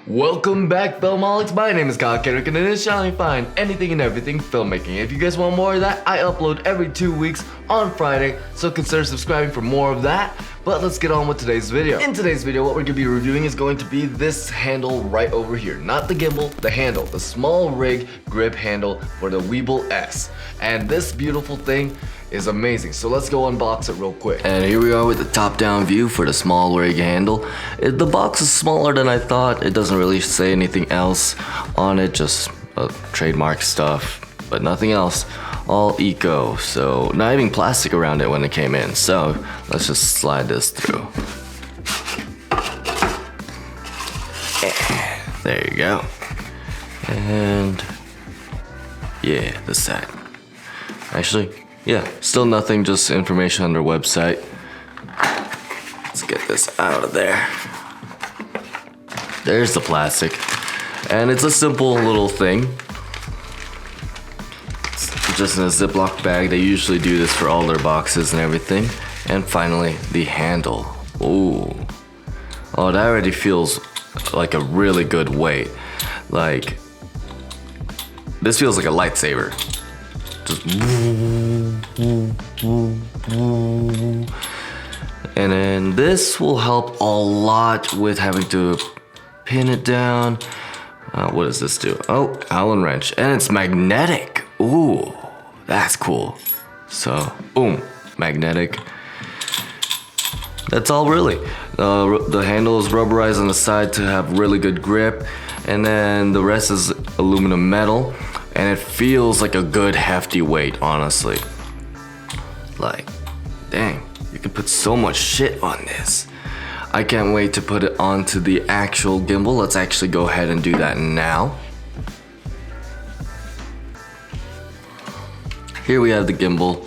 Welcome back, Filmaholics. My name is Kyle Kendrick, and in this channel you find anything and everything filmmaking. If you guys want more of that, I upload every 2 weeks on Friday, so consider subscribing for more of that. But let's get on with today's video. In today's video, what we're going to be reviewing is going to be this handle right over here. Not the gimbal, the handle. The Smallrig grip handle for the Weebill-S. And this beautiful thing is amazing. So let's go unbox it real quick. And here we are with the top-down view for the Smallrig handle. The box is smaller than I thought. It doesn't really say anything else on it, just trademark stuff, but nothing else. All eco, so not even plastic around it when it came in. So let's just slide this through. There you go. And yeah, the set. Actually, yeah, still nothing, just information on their website. Let's get this out of there. There's the plastic. And it's a simple little thing. Just in a Ziploc bag. They usually do this for all their boxes and everything. And finally, the handle. Ooh. Oh, that already feels like a really good weight. Like, this feels like a lightsaber. Just and then this will help a lot with having to pin it down. What does this do? Oh, Allen wrench. And it's magnetic. Ooh. That's cool. So, boom, magnetic. That's all really. The handle is rubberized on the side to have really good grip, and then the rest is aluminum metal, and it feels like a good hefty weight, honestly. Like, dang, you can put so much shit on this. I can't wait to put it onto the actual gimbal. Let's actually go ahead and do that now. Here we have the gimbal.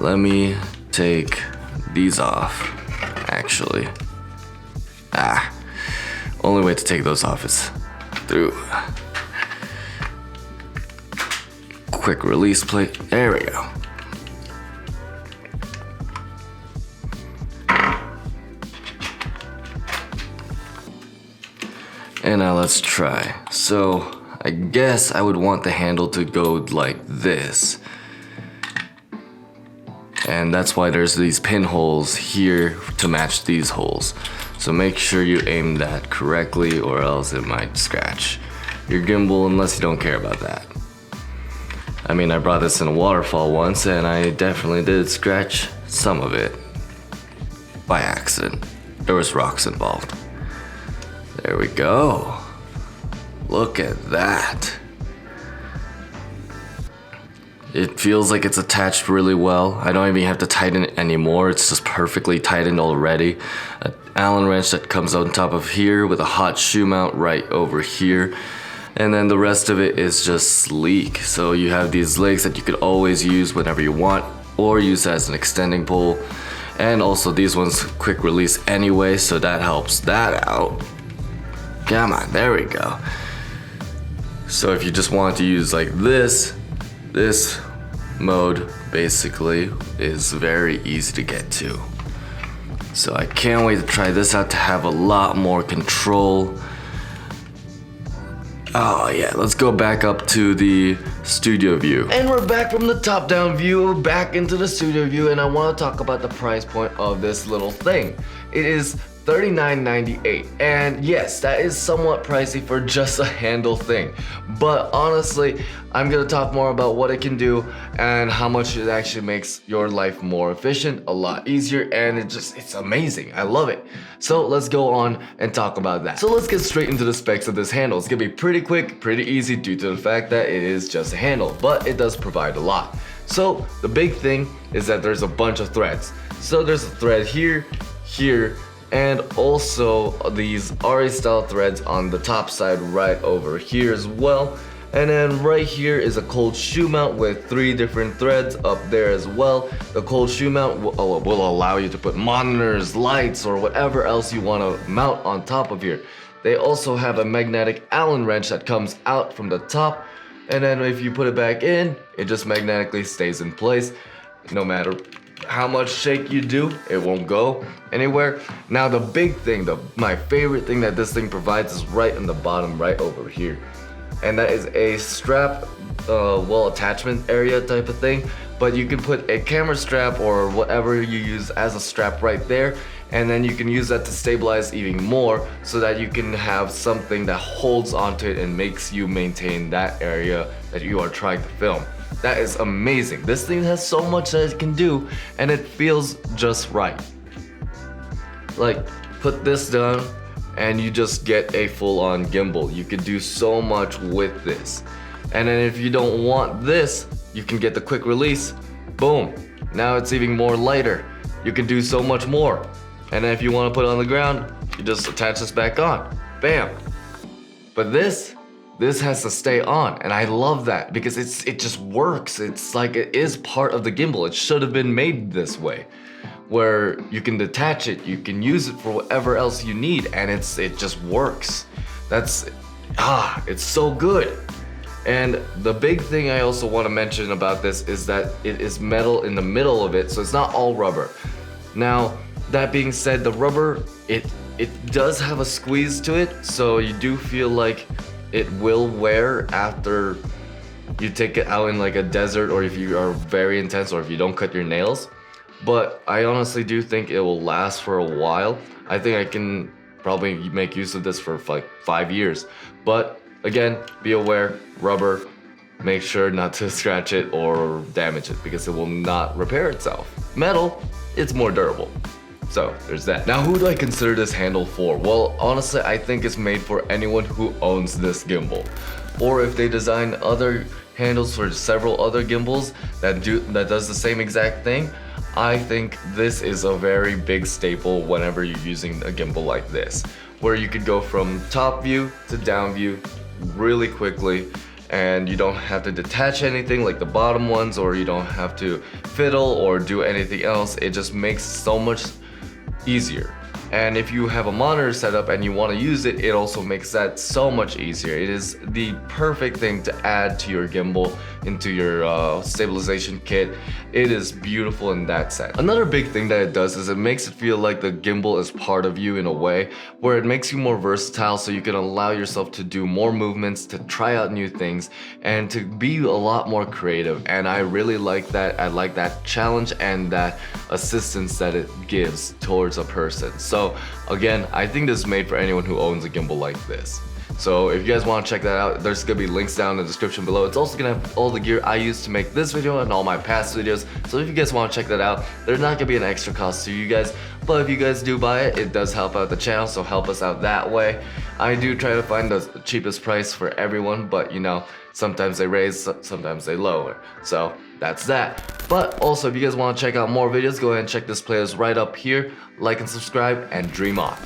Let me take these off, actually. Only way to take those off is through. Quick release plate, there we go. And now let's try. So, I guess I would want the handle to go like this. And that's why there's these pinholes here to match these holes. So make sure you aim that correctly or else it might scratch your gimbal unless you don't care about that. I mean, I brought this in a waterfall once and I definitely did scratch some of it by accident. There was rocks involved. There we go. Look at that. It feels like it's attached really well. I don't even have to tighten it anymore. It's just perfectly tightened already. An Allen wrench that comes on top of here with a hot shoe mount right over here. And then the rest of it is just sleek. So you have these legs that you could always use whenever you want or use as an extending pole. And also these ones quick release anyway, so that helps that out. Come on, there we go. So if you just want to use like this mode basically is very easy to get to. So I can't wait to try this out to have a lot more control. Oh yeah, let's go back up to the studio view. And we're back from the top down view, back into the studio view, and I want to talk about the price point of this little thing. It is $39.98, and yes, that is somewhat pricey for just a handle thing, but honestly I'm gonna talk more about what it can do and how much it actually makes your life more efficient, a lot easier, and it's amazing. I love it. So let's go on and talk about that. So let's get straight into the specs of this handle. It's gonna be pretty quick, pretty easy due to the fact that it is just a handle, but it does provide a lot. So the big thing is that there's a bunch of threads. So there's a thread here, and also these RA style threads on the top side right over here as well. And then right here is a cold shoe mount with 3 different threads up there as well. The cold shoe mount will allow you to put monitors, lights, or whatever else you want to mount on top of here. They also have a magnetic Allen wrench that comes out from the top, and then if you put it back in, it just magnetically stays in place no matter how much shake you do, it won't go anywhere. Now the big thing, my favorite thing that this thing provides is right in the bottom, right over here. And that is a strap, well, attachment area type of thing. But you can put a camera strap or whatever you use as a strap right there. And then you can use that to stabilize even more so that you can have something that holds onto it and makes you maintain that area that you are trying to film. That is amazing. This thing has so much that it can do and it feels just right. Like, put this down and you just get a full-on gimbal. You can do so much with this. And then if you don't want this, you can get the quick release. Boom. Now it's even more lighter. You can do so much more. And then if you want to put it on the ground, you just attach this back on. Bam. But this has to stay on, and I love that because it just works. It's like it is part of the gimbal. It should have been made this way, where you can detach it, you can use it for whatever else you need, and it just works. It's so good. And the big thing I also want to mention about this is that it is metal in the middle of it, so it's not all rubber. Now, that being said, the rubber, it does have a squeeze to it, so you do feel like it will wear after you take it out in like a desert, or if you are very intense, or if you don't cut your nails. But I honestly do think it will last for a while. I think I can probably make use of this for like 5 years. But again, be aware, rubber, make sure not to scratch it or damage it because it will not repair itself. Metal, it's more durable. So there's that. Now, who do I consider this handle for? Well, honestly, I think it's made for anyone who owns this gimbal. Or if they design other handles for several other gimbals that does the same exact thing, I think this is a very big staple whenever you're using a gimbal like this, where you could go from top view to down view really quickly, and you don't have to detach anything like the bottom ones, or you don't have to fiddle or do anything else. It just makes so much easier. And if you have a monitor set up and you want to use it, it also makes that so much easier. It is the perfect thing to add to your gimbal, into your stabilization kit. It is beautiful in that sense. Another big thing that it does is it makes it feel like the gimbal is part of you in a way, where it makes you more versatile, so you can allow yourself to do more movements, to try out new things, and to be a lot more creative. And I really like that. I like that challenge and that assistance that it gives towards a person. So again, I think this is made for anyone who owns a gimbal like this. So if you guys want to check that out, there's gonna be links down in the description below. It's also gonna have all the gear I used to make this video and all my past videos. So if you guys want to check that out, there's not gonna be an extra cost to you guys, but if you guys do buy it, it does help out the channel, so help us out that way. I do try to find the cheapest price for everyone, but you know, sometimes they raise, sometimes they lower. So that's that. But also, if you guys want to check out more videos, go ahead and check this playlist right up here. Like and subscribe, and dream on.